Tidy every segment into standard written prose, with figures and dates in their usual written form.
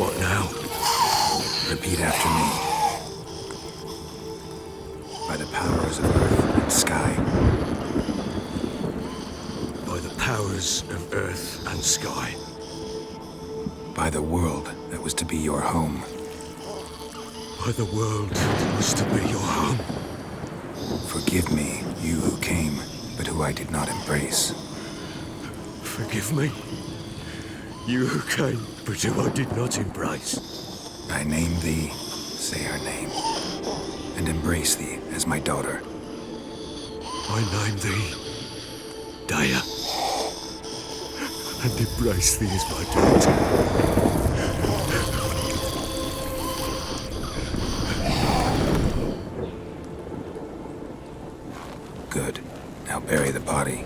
What now? Repeat after me. By the powers of earth and sky. By the powers of earth and sky. By the world that was to be your home. By the world that was to be your home. Forgive me, you who came, but who I did not embrace. Forgive me, you who came, but who I did not embrace. I name thee, say her name, and embrace thee as my daughter. I name thee, Daya, and embrace thee as my daughter. Good. Now bury the body.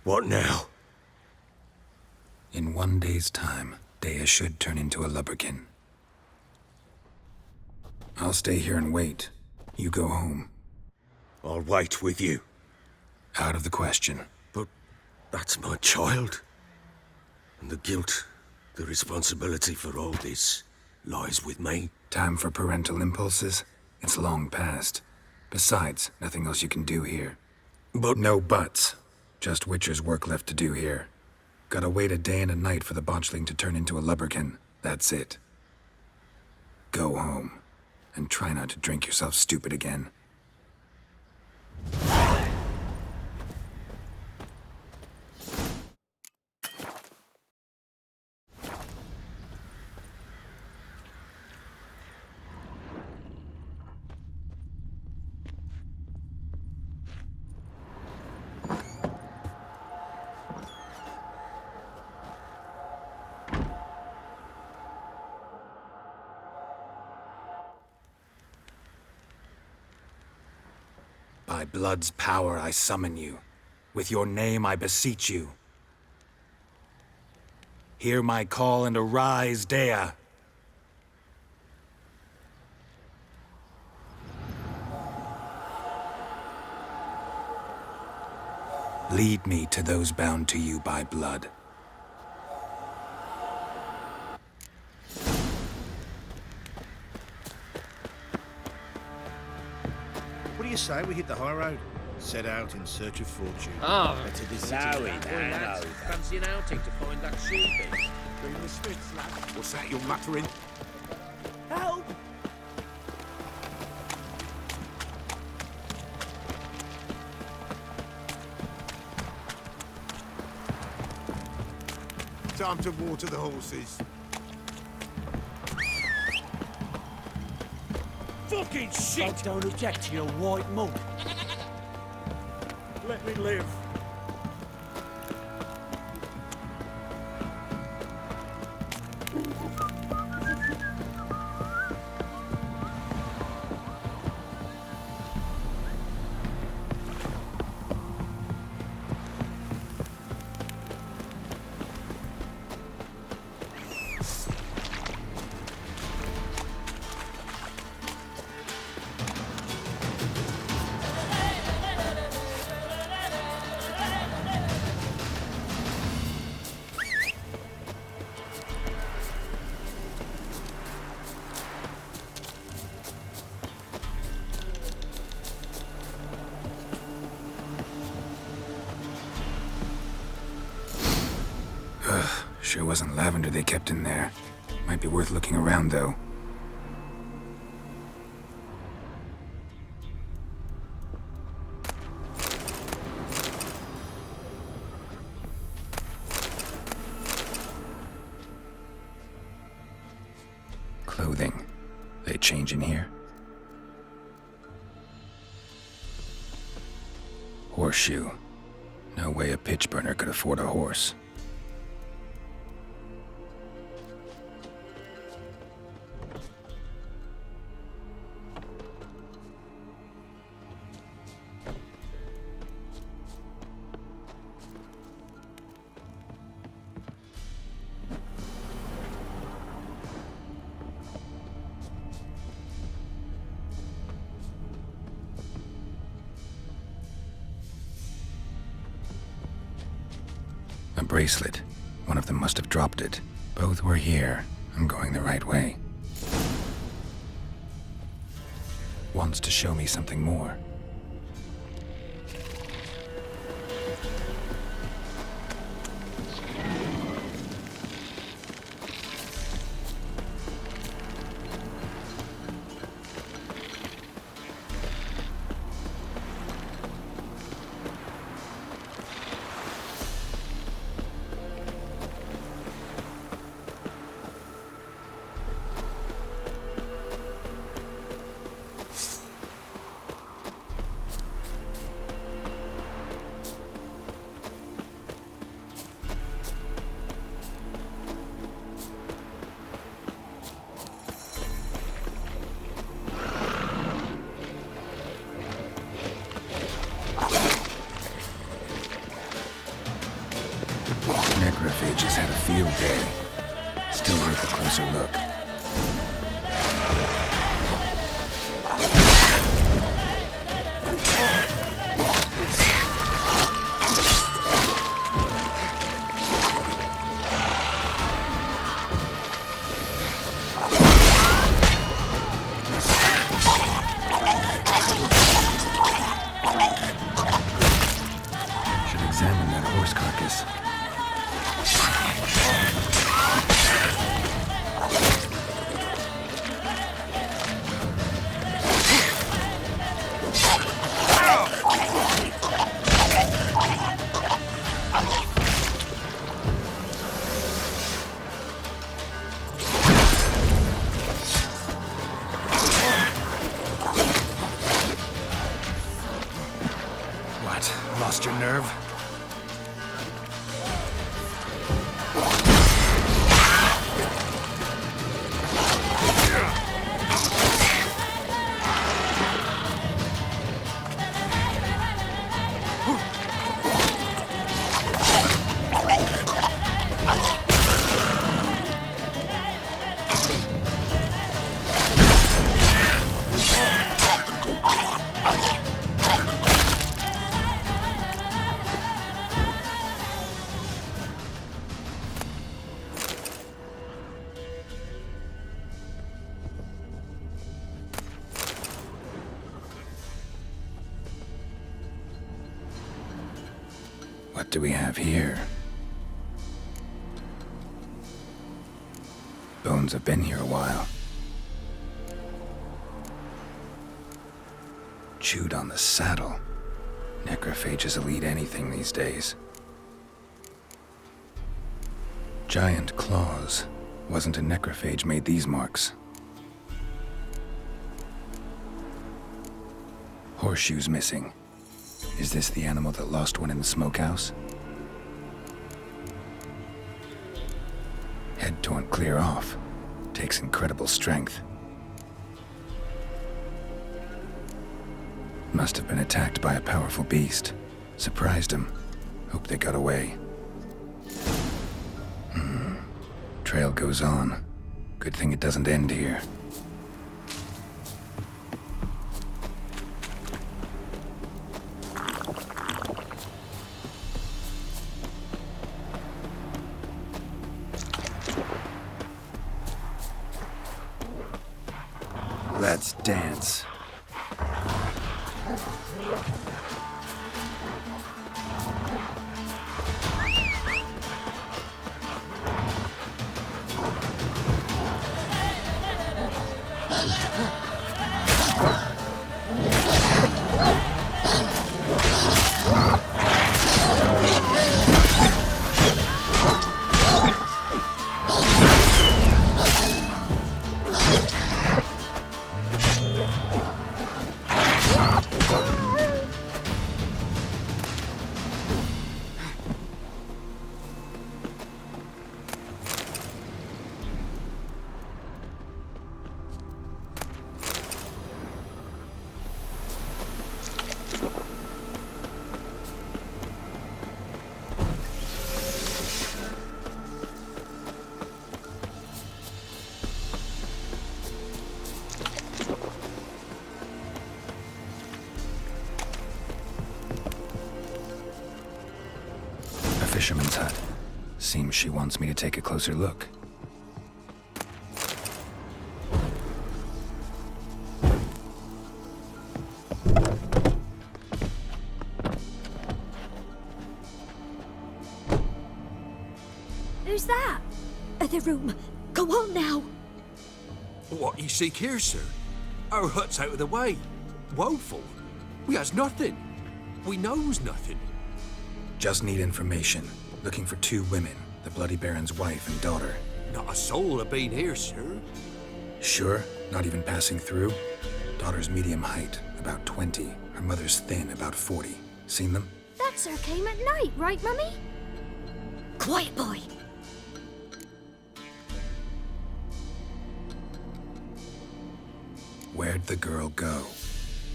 What now? In 1 day's time, Daya should turn into a lubberkin. I'll stay here and wait. You go home. I'll wait with you. Out of the question. But that's my child. And the guilt, the responsibility for all this lies with me. Time for parental impulses? It's long past. Besides, nothing else you can do here. But no buts. Just Witcher's work left to do here. Gotta wait a day and a night for the botchling to turn into a lubberkin. That's it. Go home. And try not to drink yourself stupid again. By blood's power I summon you. With your name I beseech you. Hear my call and arise, Daya. Lead me to those bound to you by blood. What do you say we hit the high road? Set out in search of fortune. Ah, Better visit Lowy, that boy, man, lads. fancy an outing to find that sheepy. Bring the sticks, lad. What's that you're muttering? Help! Time to water the horses. Fucking shit! I don't object to your white mug. Let me live. Sure wasn't lavender they kept in there. Might be worth looking around, though. Clothing. They change in here? Horseshoe. No way a pitch burner could afford a horse. bracelet. One of them must have dropped it. Both were here. I'm going the right way. Wants to show me something more. Necrophages had a field day. Still worth a closer look. Should examine that horse carcass. What? Lost your nerve? What do we have here? Bones have been here a while. Chewed on the saddle. Necrophages will eat anything these days. Giant claws. Wasn't a necrophage made these marks. Horseshoes missing. Is this the animal that lost one in the smokehouse? Head torn clear off. Takes incredible strength. Must have been attacked by a powerful beast. Surprised him. Hope they got away. Trail goes on. Good thing it doesn't end here. Let's dance. Seems she wants me to take a closer look. Who's that? The room. Go on now. What you seek here, sir? Our hut's out of the way. Woeful. We has nothing. We knows nothing. Just need information. Looking for 2 women, the Bloody Baron's wife and daughter. Not a soul have been here, sir. Sure? Not even passing through? Daughter's medium height, about 20. Her mother's thin, about 40. Seen them? That sir came at night, right, Mummy? Quiet, boy. Where'd the girl go?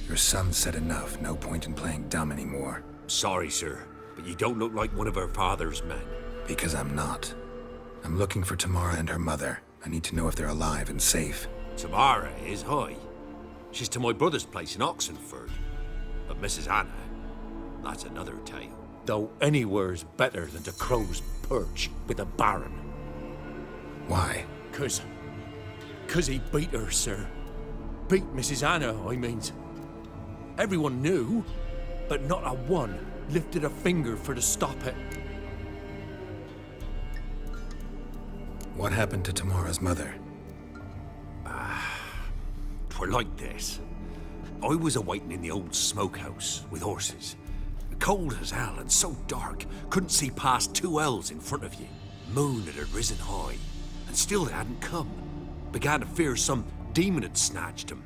Your son said enough, no point in playing dumb anymore. Sorry, sir, but you don't look like one of our father's men. Because I'm not. I'm looking for Tamara and her mother. I need to know if they're alive and safe. Tamara is high. She's to my brother's place in Oxenford. But Mrs. Anna, that's another tale. Though anywhere's better than the Crow's Perch with the Baron. Why? Cause he beat her, sir. Beat Mrs. Anna, I means. Everyone knew, but not a one lifted a finger for to stop it. What happened to Tamara's mother? Twere like this. I was awaiting in the old smokehouse with horses. Cold as hell and so dark, couldn't see past 2 ells in front of you. Moon had risen high, and still they hadn't come. Began to fear some demon had snatched them.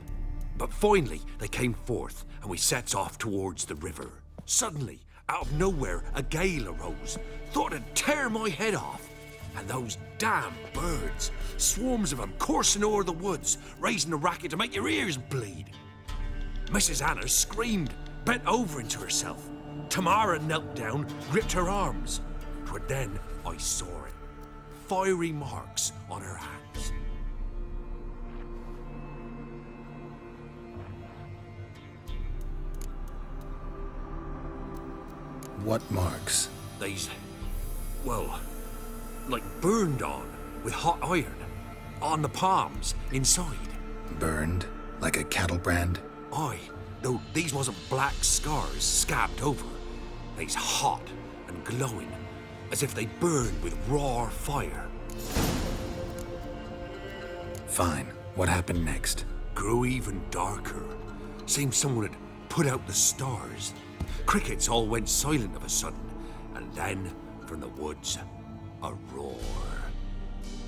But finally, they came forth, and we sets off towards the river. Suddenly, out of nowhere, a gale arose. Thought it'd tear my head off. And those damn birds, swarms of them coursing o'er the woods, raising a racket to make your ears bleed. Mrs. Anna screamed, bent over into herself. Tamara knelt down, gripped her arms. 'Twere then I saw it. Fiery marks on her hands. What marks? They's, well, like burned on with hot iron. On the palms, inside. Burned? Like a cattle brand? Aye, though these wasn't black scars scabbed over. They's hot and glowing, as if they burned with raw fire. Fine. What happened next? Grew even darker. Seemed someone had put out the stars. Crickets all went silent of a sudden, and then, from the woods, a roar.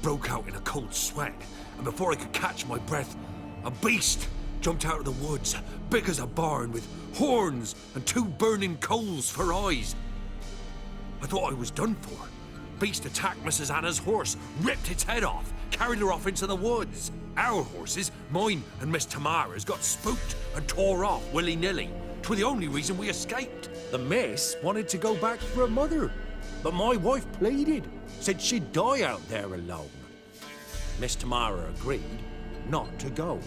Broke out in a cold sweat, and before I could catch my breath, a beast jumped out of the woods, big as a barn, with horns and 2 burning coals for eyes. I thought I was done for. Beast attacked Mrs. Anna's horse, ripped its head off, carried her off into the woods. Our horses, mine and Miss Tamara's, got spooked and tore off willy-nilly. 'Twere the only reason we escaped. The miss wanted to go back for her mother, but my wife pleaded, said she'd die out there alone. Miss Tamara agreed not to go.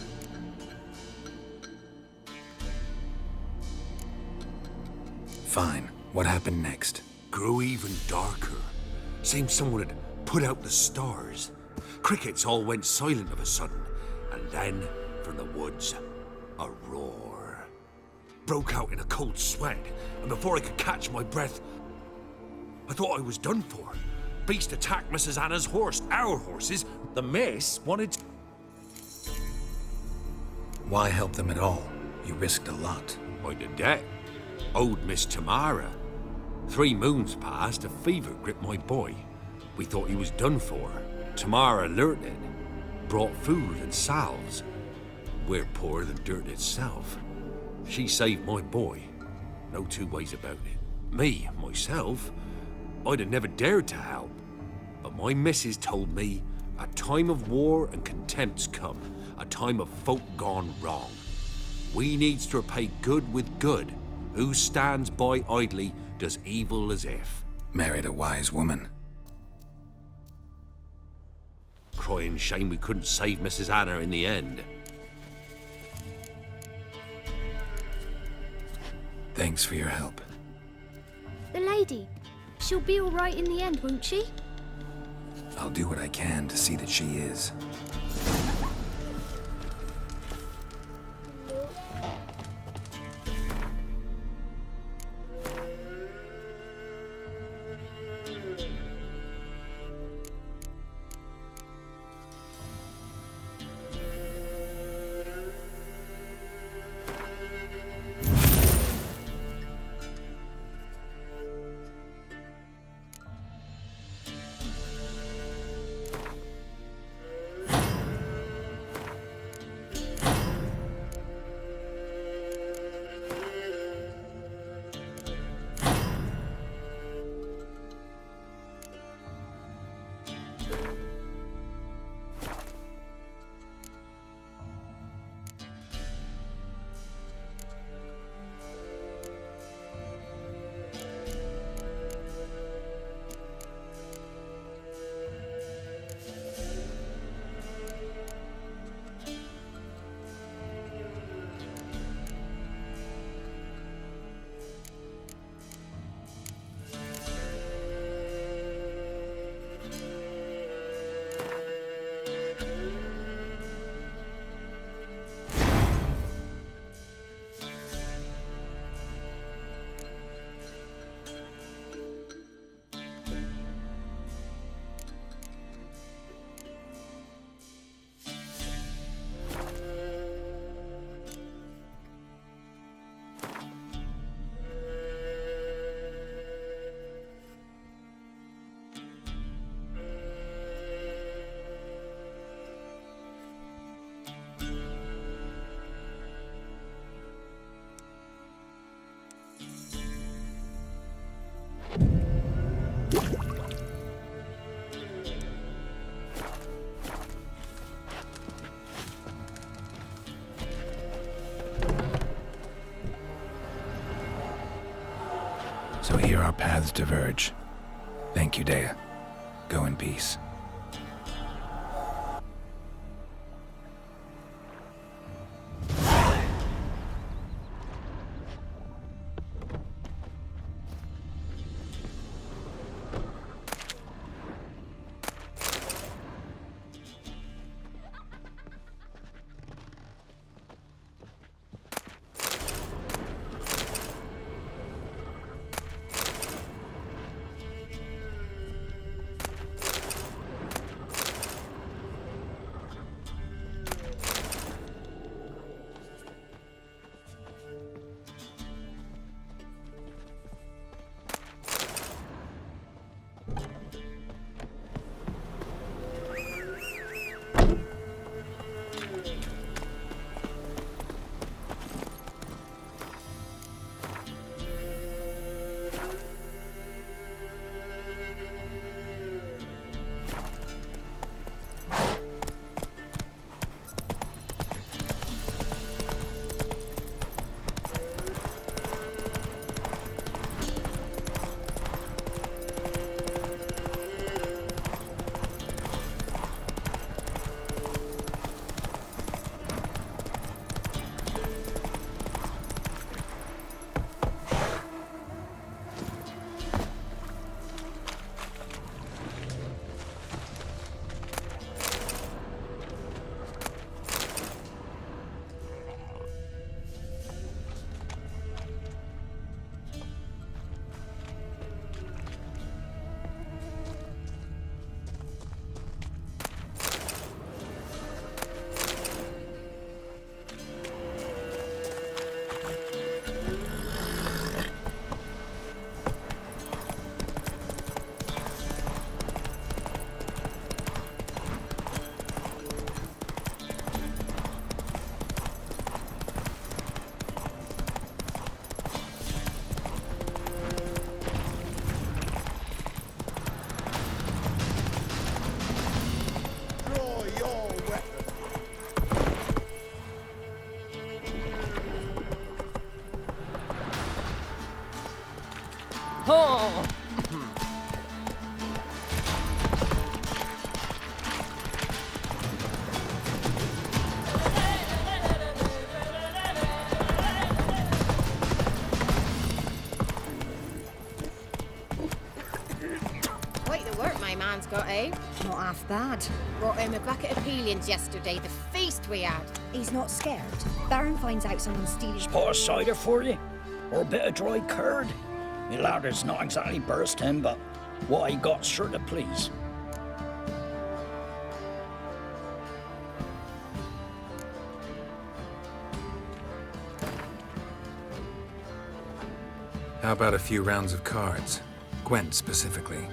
Fine. What happened next? Grew even darker. Seemed someone had put out the stars. Crickets all went silent of a sudden, and then, from the woods, a roar. Broke out in a cold sweat, and before I could catch my breath, I thought I was done for. Beast attacked Mrs. Anna's horse, our horses. The miss wanted to... Why help them at all? You risked a lot. I'd a debt. Owed Miss Tamara. 3 moons passed, a fever gripped my boy. We thought he was done for. Tamara learnt it. Brought food and salves. We're poorer than dirt itself. She saved my boy. No 2 ways about it. Me, myself, I'd have never dared to help. But my missus told me a time of war and contempt's come. A time of folk gone wrong. We needs to repay good with good. Who stands by idly does evil as if. Married a wise woman. Crying shame we couldn't save Mrs. Anna in the end. Thanks for your help. The lady. She'll be all right in the end, won't she? I'll do what I can to see that she is. So here our paths diverge. Thank you, Dea. Go in peace. Oh! Quite the work my man's got, eh? Not half bad. Brought home a bucket of peelings yesterday, the feast we had. He's not scared. Baron finds out someone's stealing. Pot of cider for you? Or a bit of dry curd? Me lad is not exactly bursting, but what I got sure to please. How about a few rounds of cards? Gwent specifically.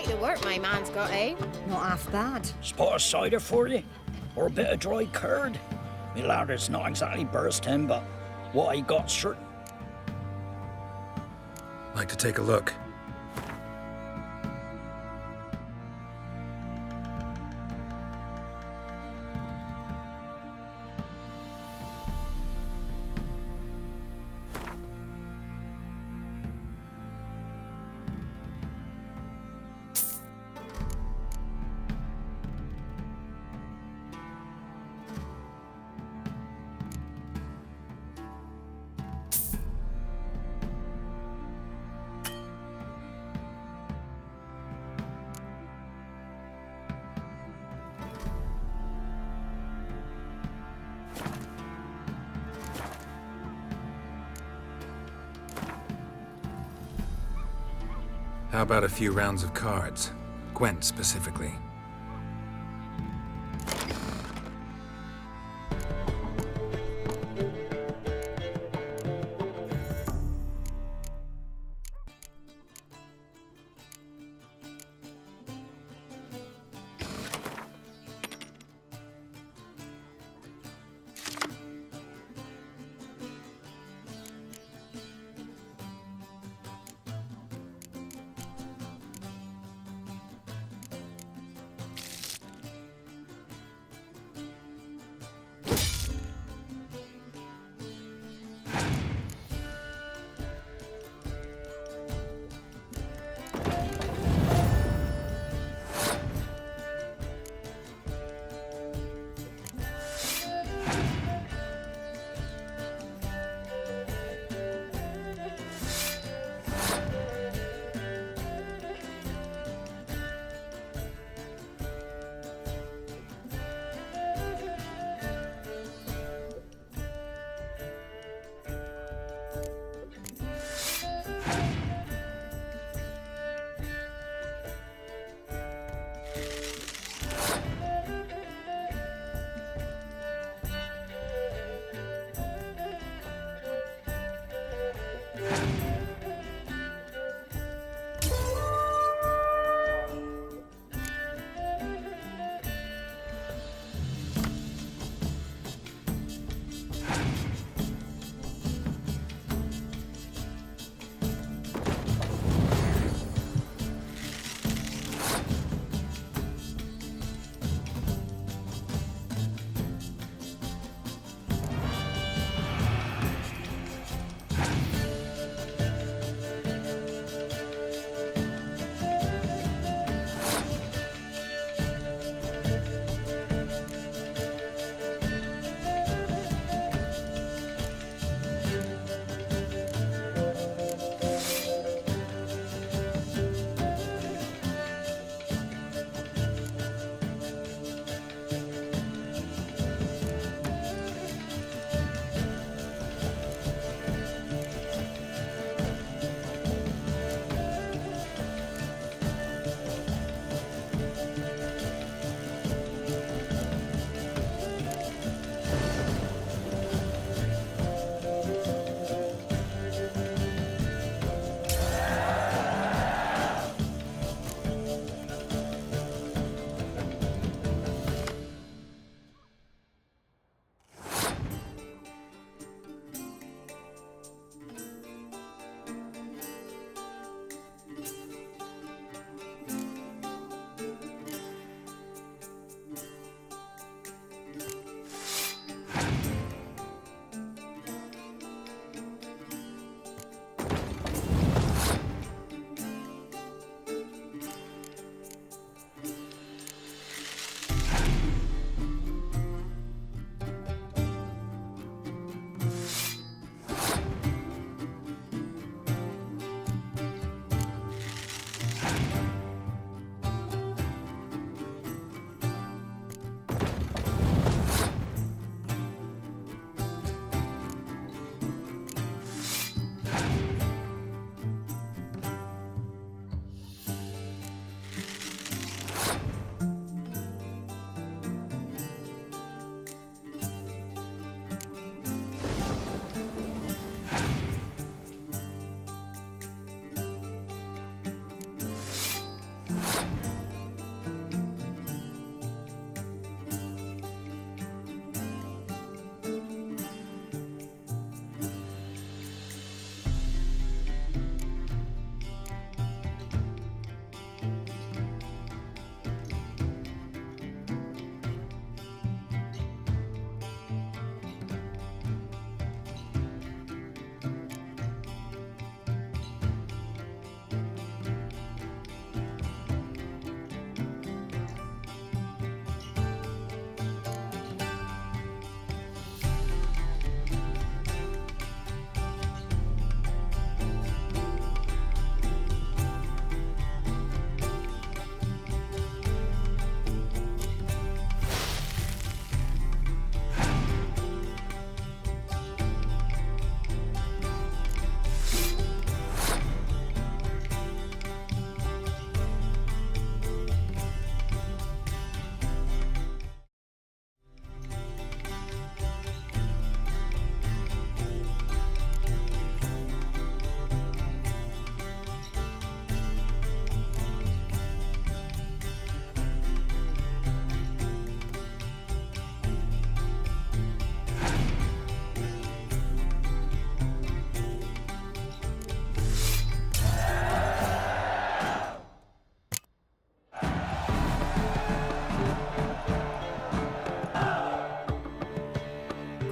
bite of work my man's got, eh? Not half bad. Spot of cider for you? Or a bit of dry curd? Me ladder's not exactly burst him, but what I got sure... Like to take a look. How about a few rounds of cards? Gwent specifically.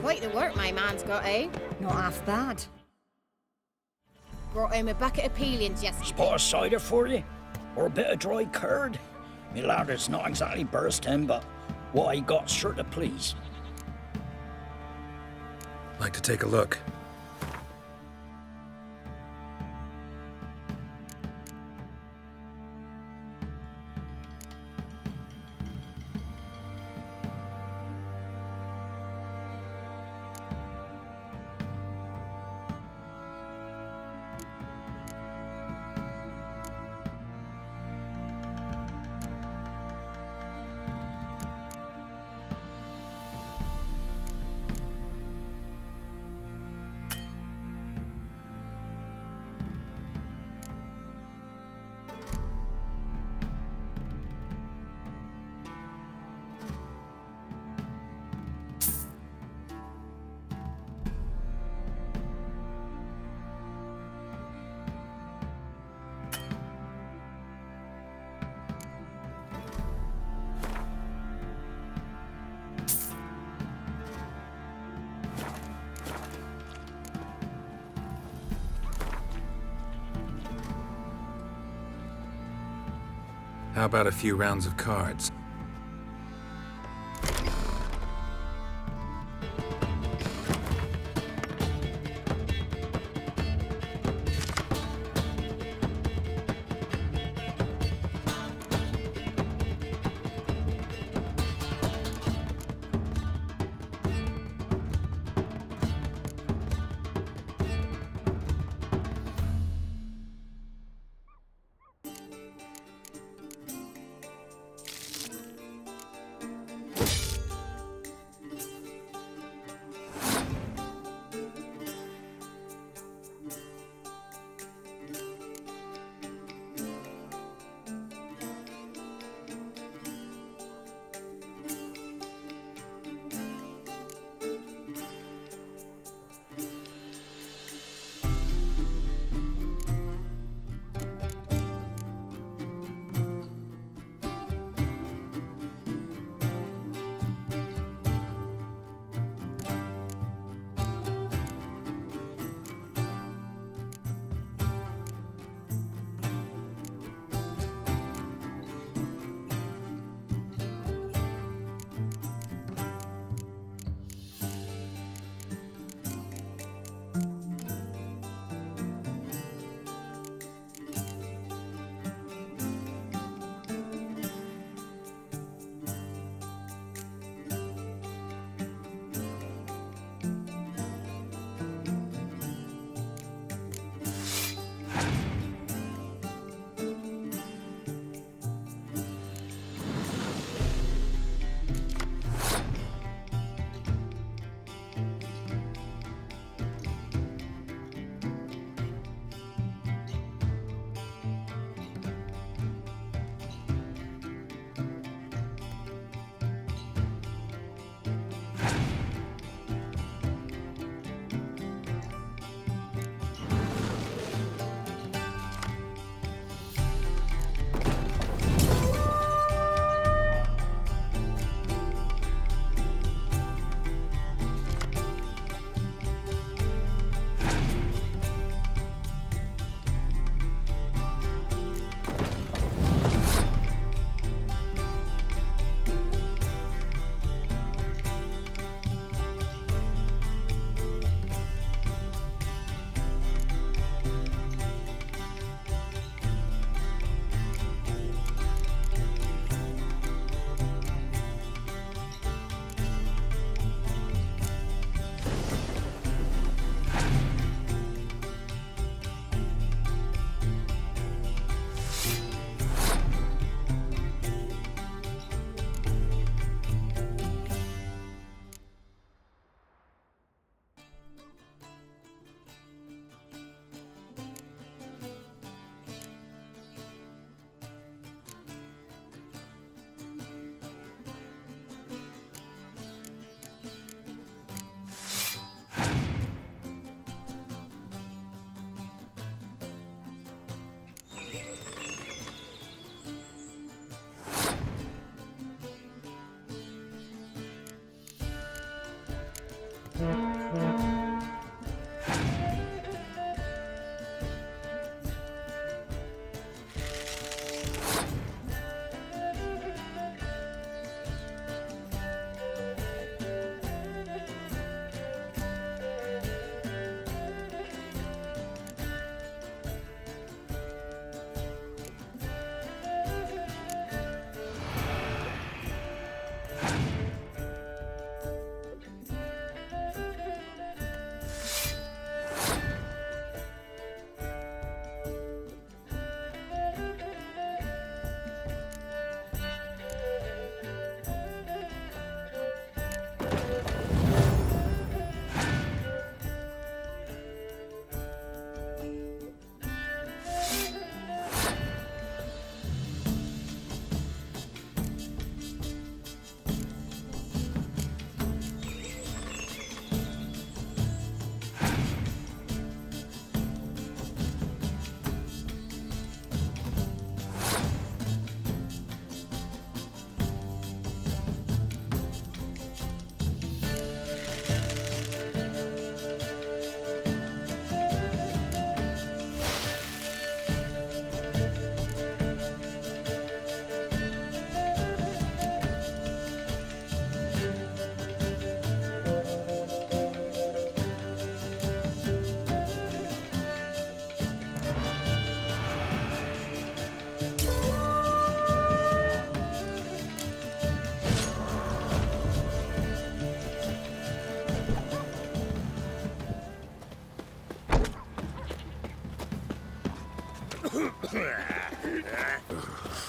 Quite the work my man's got, eh? Not half bad. Brought home a bucket of peelings yesterday. Spot of cider for you? Or a bit of dry curd? Me ladder's not exactly bursting, but what I got's sure to please. Like to take a look. How about a few rounds of cards?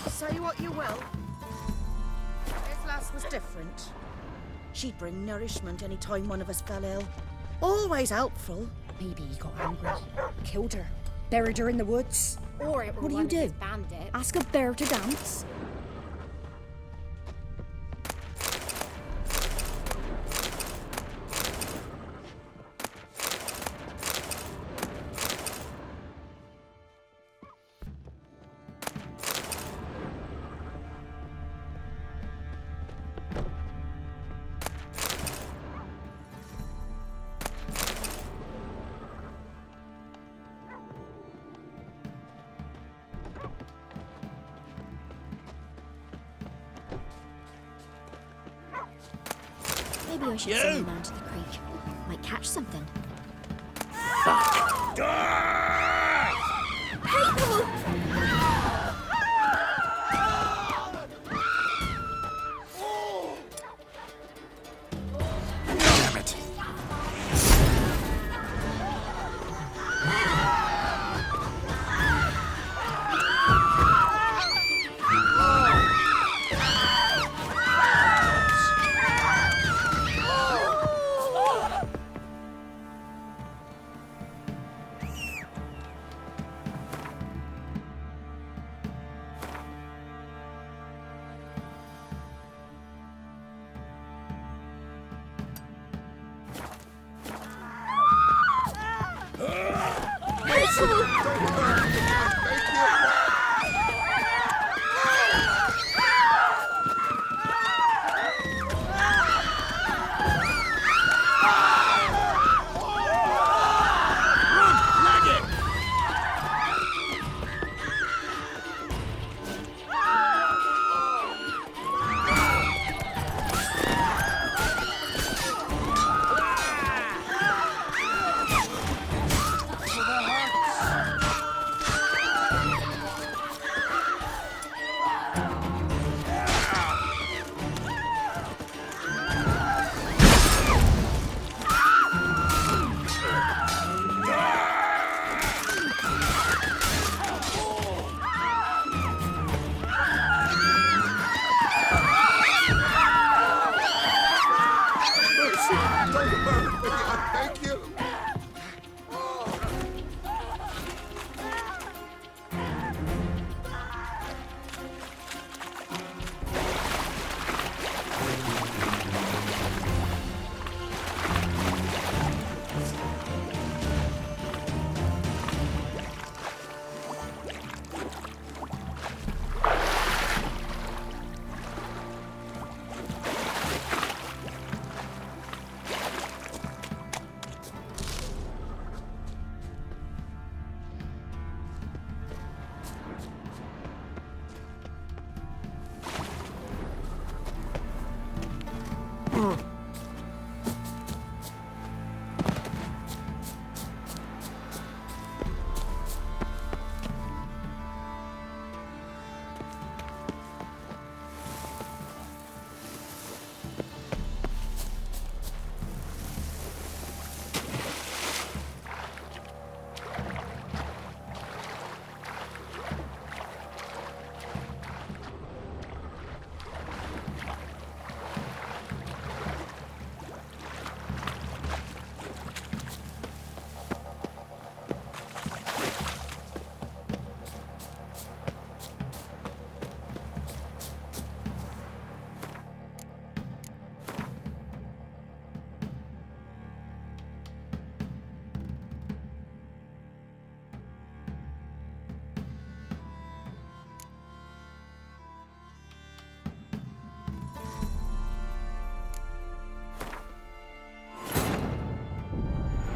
Say what you will. This lass was different. She'd bring nourishment any time one of us fell ill. Always helpful. Maybe he got angry. Killed her. Buried her in the woods. Or it were What do one you do? of his bandits. Ask a bear to dance? Maybe I should send him down to the creek. Might catch something. Damn it!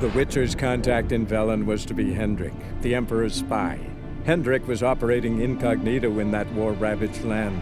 The Witcher's contact in Velen was to be Hendrik, the Emperor's spy. Hendrik was operating incognito in that war-ravaged land.